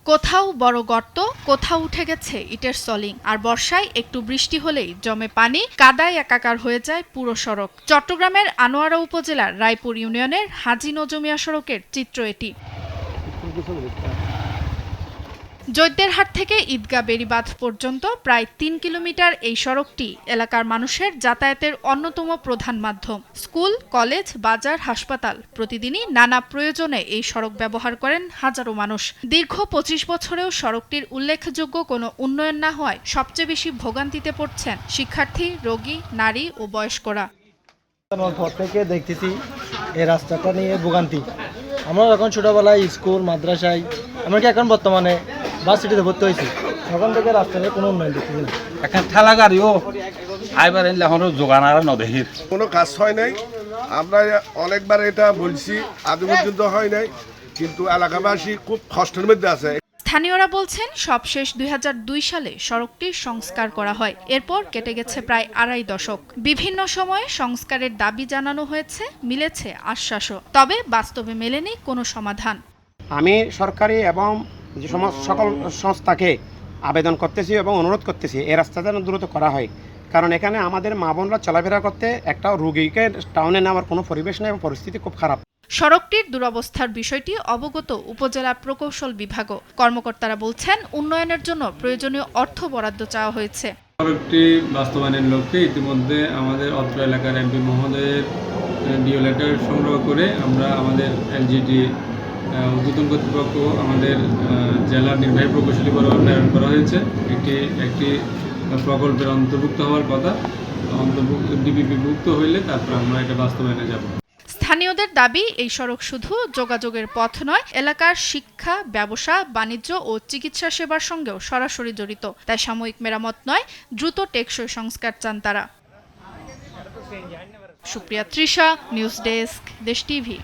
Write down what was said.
কোথাও বড় গর্ত, কোথাও উঠে গেছে ইটের সলিং, আর বর্ষায় একটু বৃষ্টি হলেই জমে পানি, কাদায় একাকার হয়ে যায় পুরো সড়ক। চট্টগ্রামের আনোয়ারা উপজেলার রায়পুর ইউনিয়নের হাজী নজমিয়া সড়কের চিত্র এটি। জৈন্তেরহাট থেকে ঈদগাঁ বেড়িবাঁধ পর্যন্ত প্রায় ৩ কিলোমিটার এই সড়কটি এলাকার মানুষের যাতায়াতের অন্যতম প্রধান মাধ্যম। স্কুল, কলেজ, বাজার, হাসপাতাল প্রতিদিনই নানা প্রয়োজনে এই সড়ক ব্যবহার করেন হাজারো মানুষ। দীর্ঘ ২৫ বছরেও সড়কটির উল্লেখযোগ্য কোনো উন্নয়ন না হওয়ায় সবচেয়ে বেশি ভোগান্তিতে পড়ছেন শিক্ষার্থী, রোগী, নারী ও বয়স্করা। পর থেকে দেখতেছি এই রাস্তাটা নিয়ে ভোগান্তি। আমরা যখন ছোটবেলায় স্কুল, মাদ্রাসায়, এমনকি এখন বর্তমানে ভার্সিটিতে ভর্তি হয়েছি, তখন থেকে রাস্তার কোনো উন্নয়ন দেখতেছি না। এখন ঠেলা গাড়িও আইবার এলে এখনো যোগান আর নদেহির কোনো কাজ হয় নাই। আমরা অনেকবার এটা বলছি, আজ পর্যন্ত হয় নাই, কিন্তু এলাকাবাসী খুব কষ্টের মধ্যে আছে। স্থানীয়রা বলছেন সবশেষ ২০০২ সালে সড়কটির সংস্কার করা হয়। এরপর কেটে গেছে প্রায় আড়াই দশক। বিভিন্ন সময়ে সংস্কারের দাবি জানানো হয়েছে, মিলেছে আশ্বাসও, তবে বাস্তবে মেলেনি কোনো সমাধান। আমি সরকারি এবং যে সকল সংস্থাকে আবেদন করতেছি এবং অনুরোধ করতেছি এই রাস্তাটা যেন দ্রুত করা হয়, কারণ এখানে আমাদের মা বোনরা চলাফেরা করতে একটা রোগীকে টাউনে নেওয়ার কোনো পরিবেশ নেই এবং পরিস্থিতি খুব খারাপ। সড়কটির দুরবস্থার বিষয়টি অবগত উপজেলা প্রকৌশল বিভাগও। কর্মকর্তারা বলছেন উন্নয়নের জন্য প্রয়োজনীয় অর্থ বরাদ্দ চাওয়া হয়েছে। সড়কটি বাস্তবায়নের লক্ষ্যে ইতিমধ্যে আমাদের অত্র এলাকার এমপি মহোদয়ের ডিও লেটার সংগ্রহ করে আমরা আমাদের এলজিডি ঊর্ধ্বতন কর্তৃপক্ষ আমাদের জেলার নির্বাহী প্রকৌশলী বরাবর প্রেরণ করা হয়েছে। একটি প্রকল্পের অন্তর্ভুক্ত হওয়ার কথা, ডিপিপিভুক্ত হইলে তারপর আমরা এটা বাস্তবায়নে যাব। স্থানীয়দের দাবি, এই সড়ক শুধু যোগাযোগের পথ নয়, এলাকার শিক্ষা, ব্যবসা, বাণিজ্য ও চিকিৎসা সেবার সঙ্গেও সরাসরি জড়িত। তাই সাময়িক মেরামত নয়, দ্রুত টেকসই সংস্কার চান তারা। সুপ্রিয়া তৃষা, নিউজ ডেস্ক, দেশ টিভি।